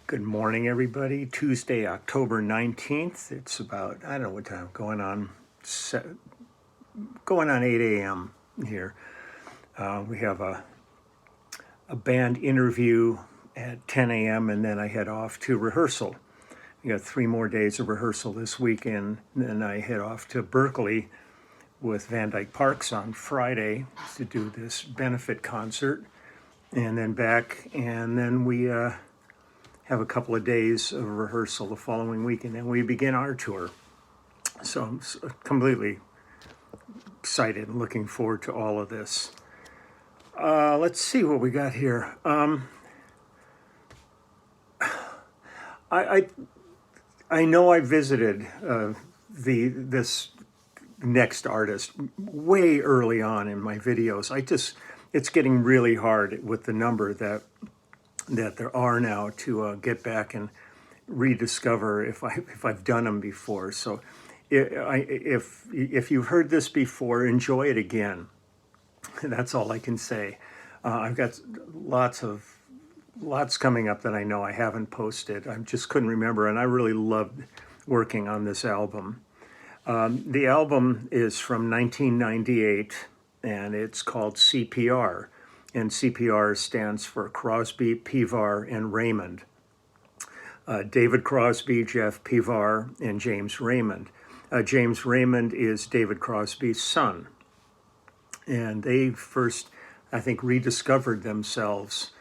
Good morning, everybody. Tuesday, October 19th. It's about, I don't know what time, going on 8 a.m. here. We have a band interview at 10 a.m. and then I head off to rehearsal. We got 3 more days of rehearsal this weekend. Then I head off to Berkeley with Van Dyke Parks on Friday to do this benefit concert. And then back, and then we have a couple of days of rehearsal the following week, and then we begin our tour. So I'm completely excited and looking forward to all of this. Let's see what we got here. I know I visited this next artist way early on in my videos. It's getting really hard with the number that there are now to get back and rediscover if I've done them before. So if you've heard this before, enjoy it again. That's all I can say. I've got lots coming up that I know I haven't posted. I just couldn't remember, and I really loved working on this album. The album is from 1998, and it's called CPR. And CPR stands for Crosby, Pivar, and Raymond. David Crosby, Jeff Pivar, and James Raymond. James Raymond is David Crosby's son. And they first, I think, rediscovered themselves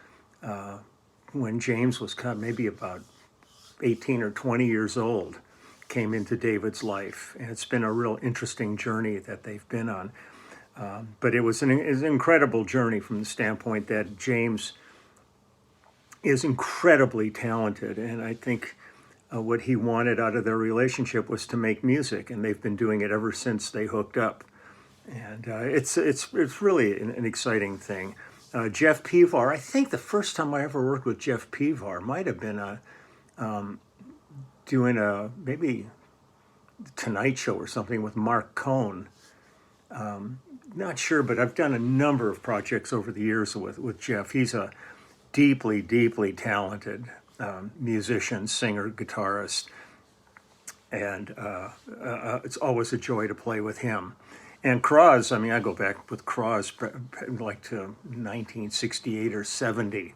when James was maybe about 18 or 20 years old, came into David's life. And it's been a real interesting journey that they've been on. But it was an incredible journey from the standpoint that James is incredibly talented, and I think what he wanted out of their relationship was to make music, and they've been doing it ever since they hooked up. And it's really an exciting thing. Jeff Pivar, I think the first time I ever worked with Jeff Pivar might have been doing maybe Tonight Show or something with Mark Cohn. Not sure, but I've done a number of projects over the years with Jeff. He's a deeply, deeply talented musician, singer, guitarist, and it's always a joy to play with him. And Cross, I go back with Cross like to 1968 or 70,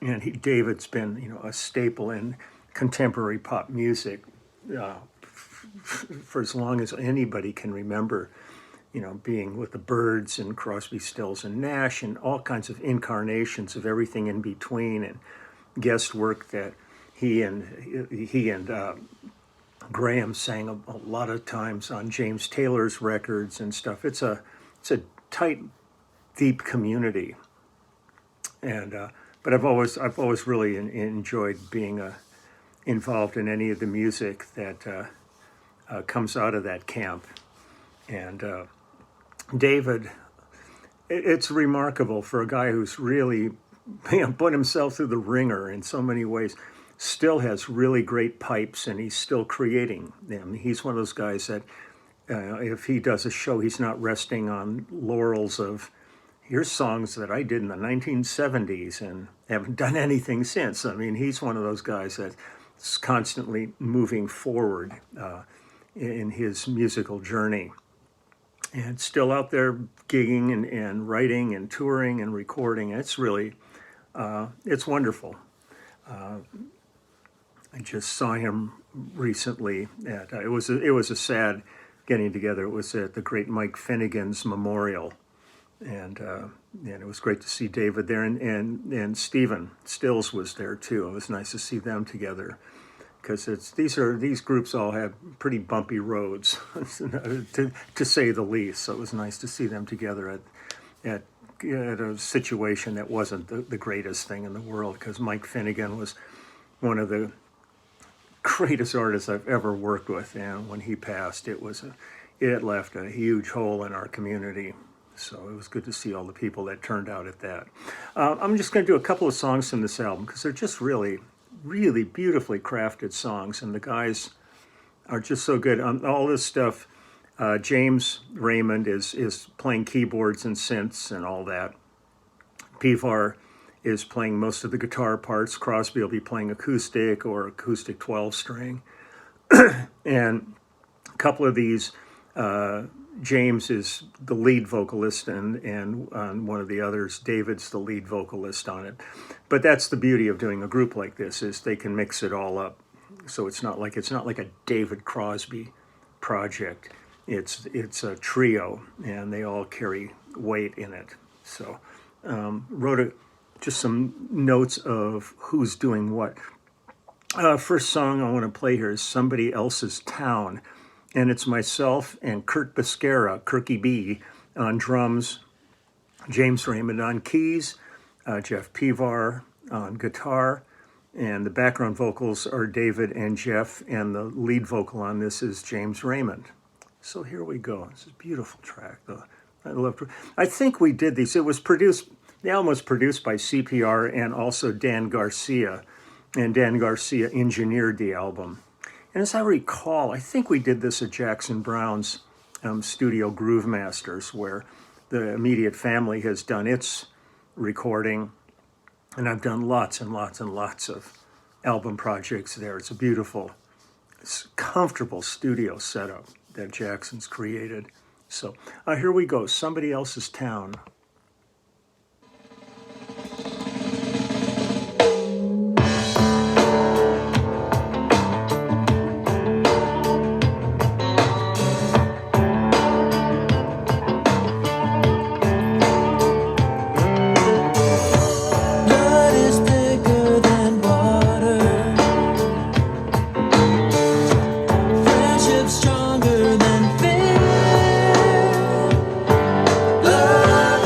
and David's been, a staple in contemporary pop music for as long as anybody can remember. Being with the Byrds and Crosby, Stills and Nash and all kinds of incarnations of everything in between, and guest work that he and Graham sang a lot of times on James Taylor's records and stuff. It's a tight, deep community, and but I've always really enjoyed being involved in any of the music that comes out of that camp. And David, it's remarkable for a guy who's really put himself through the ringer in so many ways, still has really great pipes, and he's still creating them. He's one of those guys that if he does a show, he's not resting on laurels of, here's songs that I did in the 1970s and haven't done anything since. He's one of those guys that's constantly moving forward in his musical journey. And still out there gigging and writing and touring and recording. It's really, it's wonderful. I just saw him recently it was a sad getting together. It was at the great Mike Finnegan's memorial, and it was great to see David there, and Stephen Stills was there too. It was nice to see them together, because these groups all have pretty bumpy roads, to say the least. So it was nice to see them together at a situation that wasn't the greatest thing in the world, because Mike Finnegan was one of the greatest artists I've ever worked with, and when he passed, it left a huge hole in our community. So it was good to see all the people that turned out at that. I'm just going to do a couple of songs from this album, because they're just really beautifully crafted songs, and the guys are just so good. All this stuff, James Raymond is playing keyboards and synths and all that. Pivar is playing most of the guitar parts. Crosby will be playing acoustic or acoustic 12-string. And a couple of these, James is the lead vocalist, and on one of the others, David's the lead vocalist on it. But that's the beauty of doing a group like this, is they can mix it all up. So it's not like a David Crosby project. It's a trio, and they all carry weight in it. So wrote just some notes of who's doing what. First song I want to play here is Somebody Else's Town. And it's myself and Kurt Biscara, Kirky B, on drums, James Raymond on keys, Jeff Pivar on guitar, and the background vocals are David and Jeff, and the lead vocal on this is James Raymond. So here we go. This is a beautiful track, though. I think we did these. The album was produced by CPR and also Dan Garcia, and Dan Garcia engineered the album. And as I recall, I think we did this at Jackson Brown's studio Groove Masters, where the immediate family has done its recording, and I've done lots and lots and lots of album projects there. It's a beautiful, comfortable studio setup that Jackson's created. So here we go, Somebody Else's Town. Stronger than fear. Love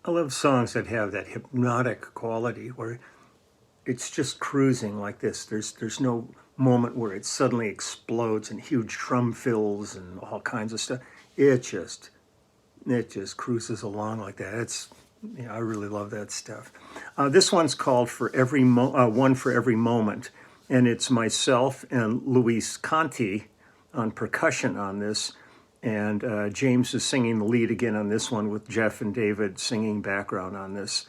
I love songs that have that hypnotic quality where it's just cruising like this. There's no moment where it suddenly explodes and huge drum fills and all kinds of stuff. It just cruises along like that. I really love that stuff. This one's called One for Every Moment, and it's myself and Luis Conti on percussion on this, and James is singing the lead again on this one with Jeff and David singing background on this.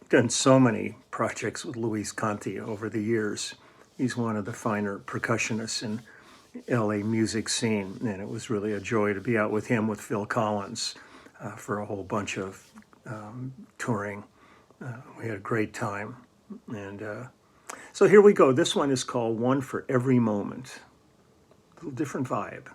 Done so many projects with Luis Conti over the years. He's one of the finer percussionists in LA music scene, and it was really a joy to be out with him with Phil Collins for a whole bunch of touring. We had a great time, and so here we go. This one is called One for Every Moment. A little different vibe.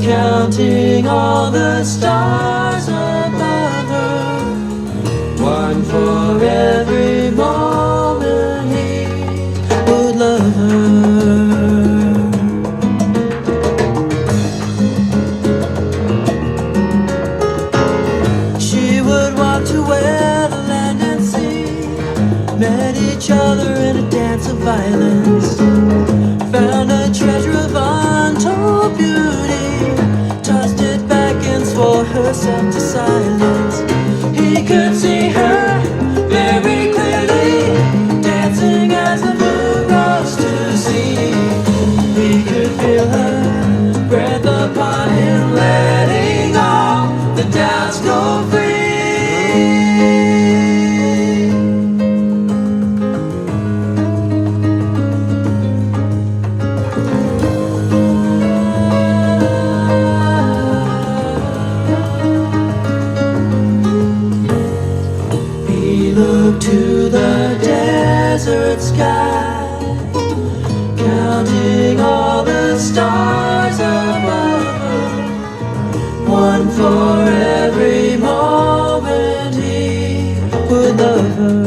Counting all the stars above her, one for every moment he would love her. She would walk to where the land and sea met each other in a dance of violence, found a treasure of untold beauty, tossed it back and swore herself to silence. He could see her very clearly, dancing as the moon rose to see. He could feel her breath upon him, letting all the doubts go free. To the desert sky, counting all the stars above her, one for every moment he would love her.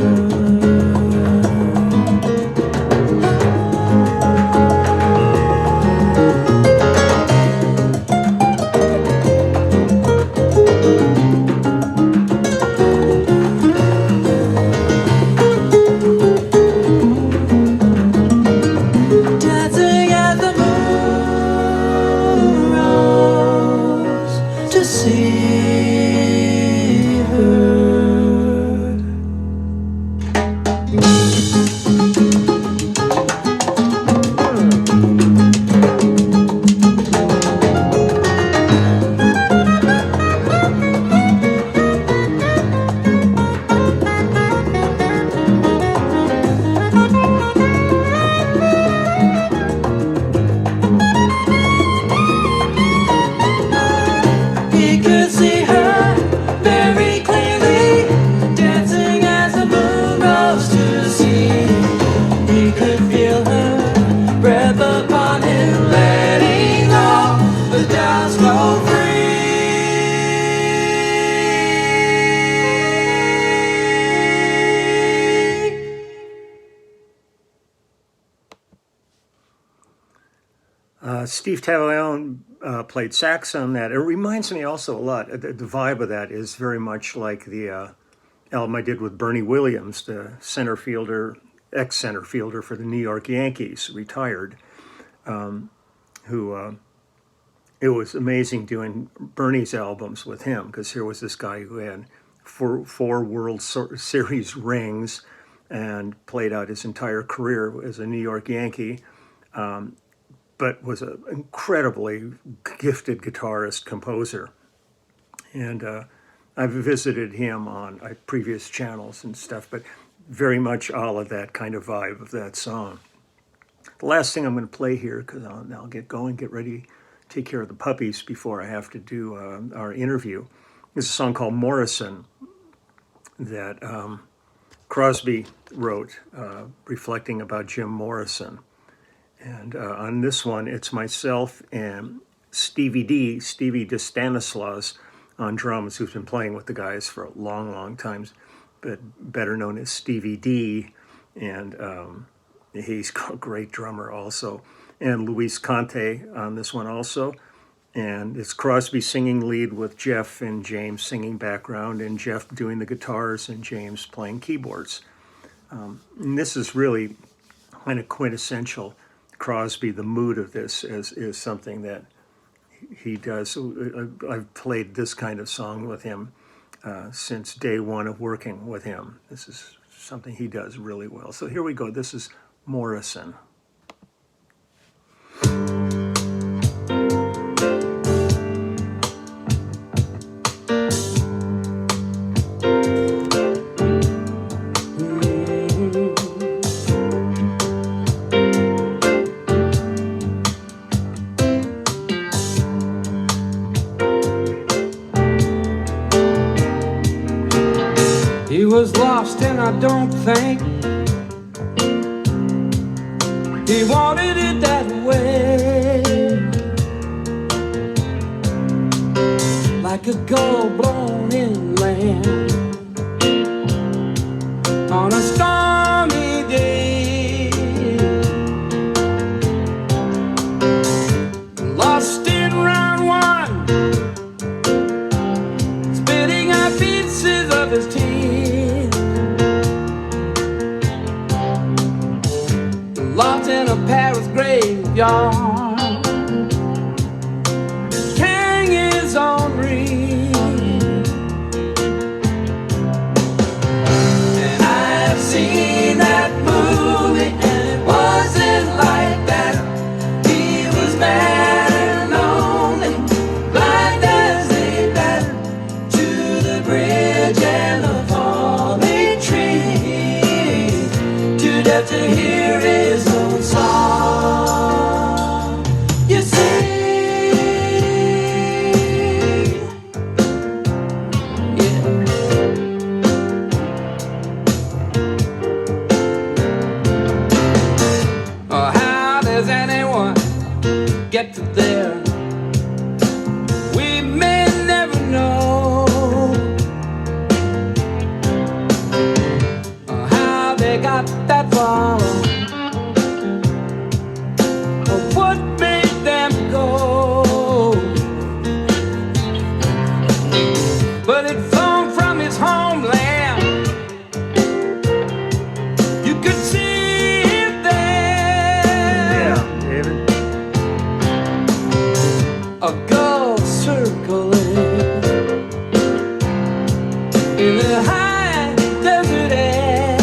Steve Taviano played sax on that. It reminds me also a lot. The vibe of that is very much like the album I did with Bernie Williams, the center fielder, ex-center fielder for the New York Yankees, retired, who it was amazing doing Bernie's albums with him, because here was this guy who had four World Series rings and played out his entire career as a New York Yankee, but was an incredibly gifted guitarist, composer. And I've visited him on previous channels and stuff, but very much all of that kind of vibe of that song. The last thing I'm going to play here, because I'll get going, get ready, take care of the puppies before I have to do our interview, is a song called Morrison that Crosby wrote, reflecting about Jim Morrison. And on this one, it's myself and Stevie DeStanislaus on drums, who's been playing with the guys for a long, long time, but better known as Stevie D. And he's a great drummer also. And Luis Conte on this one also. And it's Crosby singing lead with Jeff and James singing background, and Jeff doing the guitars and James playing keyboards. And this is really kind of quintessential Crosby. The mood of this is something that he does. I've played this kind of song with him since day one of working with him. This is something he does really well. So here we go. This is Morrison. He was lost, and I don't think he wanted it that way. Like a gull blown inland on a stormy day, lost in round one, spitting out pieces of his teeth. Lost in a Paris graveyard, carrying his own wreath. And I've seen that movie, and it wasn't like that. He was mad and lonely, blind as a bat, to the bridge and the falling tree, too deaf to hear his own song. You see, yeah. Oh, how does anyone get to there? We may never know. Oh, how they got that far, or what made them go. But it flown from his homeland. You could see him there. Yeah, David. A gull circling in the high desert air.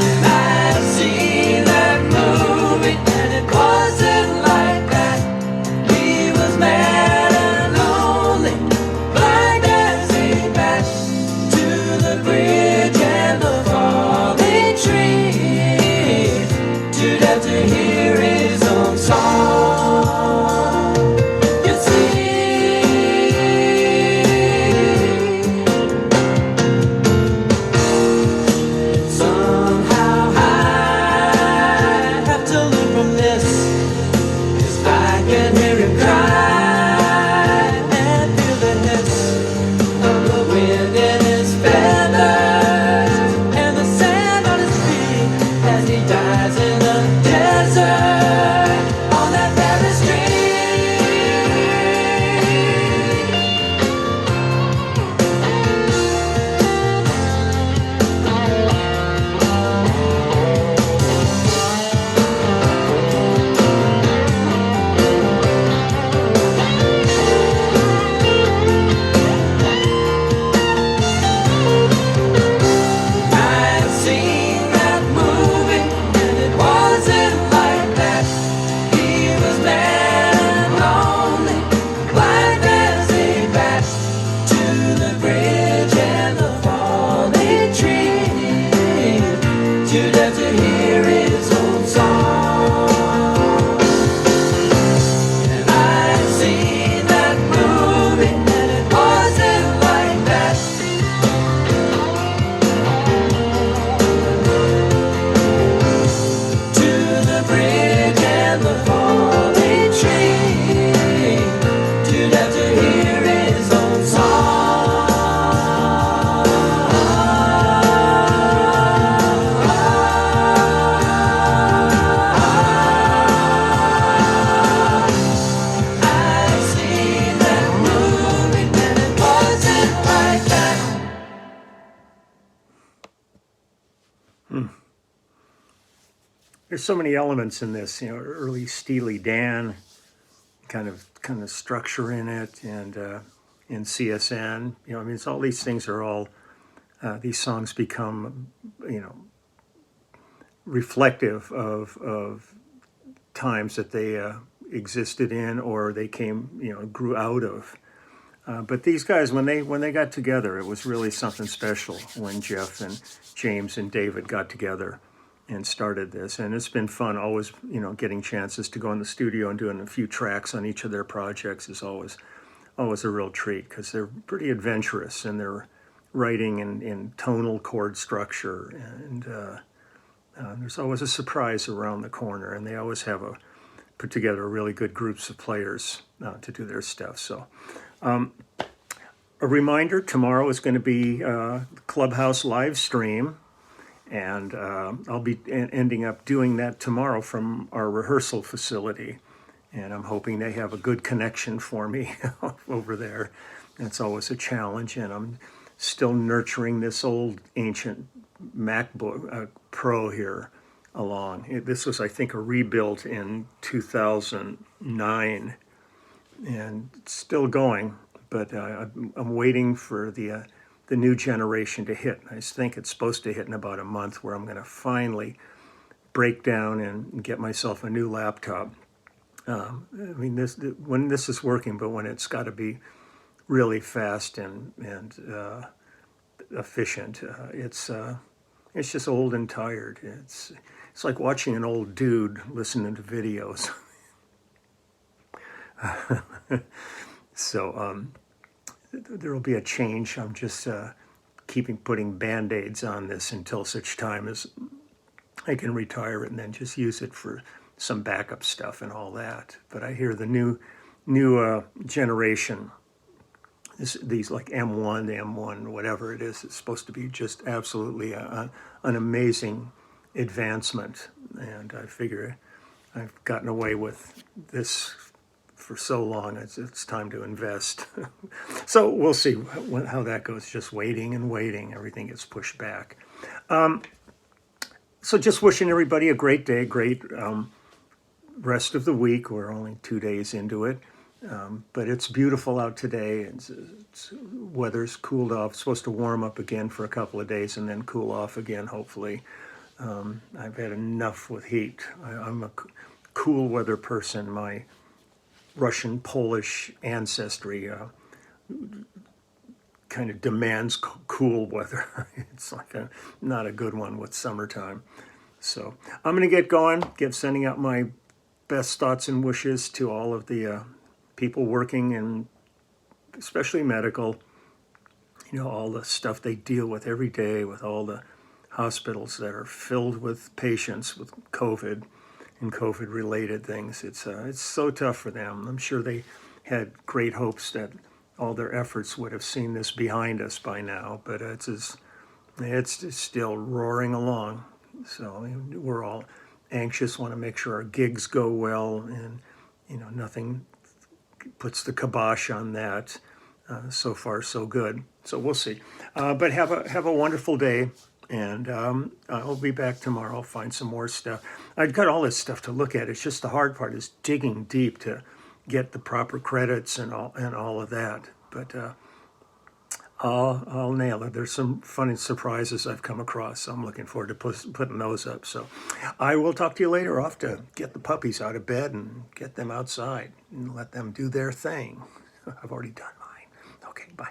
And I've seen that movie, and it wasn't like that. He was mad and there's so many elements in this, early Steely Dan kind of structure in it, and in CSN, I mean, it's all these things are all these songs become, reflective of times that they existed in, or they came, grew out of. But these guys, when they got together, it was really something special when Jeff and James and David got together and started this. And it's been fun, always, getting chances to go in the studio and doing a few tracks on each of their projects is always a real treat, because they're pretty adventurous in their writing and in tonal chord structure, and there's always a surprise around the corner, and they always have put together really good groups of players to do their stuff. So a reminder, tomorrow is going to be Clubhouse live stream, and I'll be ending up doing that tomorrow from our rehearsal facility, and I'm hoping they have a good connection for me over there. That's always a challenge, and I'm still nurturing this old ancient MacBook Pro here along. This was, I think, a rebuild in 2009, and it's still going, but I'm waiting for the new generation to hit. I think it's supposed to hit in about a month, where I'm going to finally break down and get myself a new laptop. I mean, when this is working, but when it's got to be really fast and efficient, it's just old and tired. It's like watching an old dude listening to videos. So there will be a change. I'm just putting Band-Aids on this until such time as I can retire it, and then just use it for some backup stuff and all that. But I hear the new generation, these like M1, whatever it is, it's supposed to be just absolutely an amazing advancement. And I figure I've gotten away with this for so long, it's time to invest. So we'll see how that goes. Just waiting and waiting. Everything gets pushed back. So just wishing everybody a great day, great rest of the week. We're only 2 days into it. But it's beautiful out today. Weather's cooled off. It's supposed to warm up again for a couple of days and then cool off again, hopefully. I've had enough with heat. I'm a cool weather person. My Russian Polish ancestry kind of demands cool weather. It's like not a good one with summertime. So I'm going to get going, sending out my best thoughts and wishes to all of the people working in, especially medical, all the stuff they deal with every day, with all the hospitals that are filled with patients with COVID and COVID-related things. It's so tough for them. I'm sure they had great hopes that all their efforts would have seen this behind us by now, but it's still roaring along. So we're all anxious, want to make sure our gigs go well, and nothing puts the kibosh on that. So far, so good. So we'll see. But have a wonderful day, and I'll be back tomorrow. I'll find some more stuff. I've got all this stuff to look at. It's just the hard part is digging deep to get the proper credits and all of that. But I'll nail it. There's some funny surprises I've come across, so I'm looking forward to putting those up. So I will talk to you later. Off to get the puppies out of bed and get them outside and let them do their thing. I've already done mine. Okay, bye.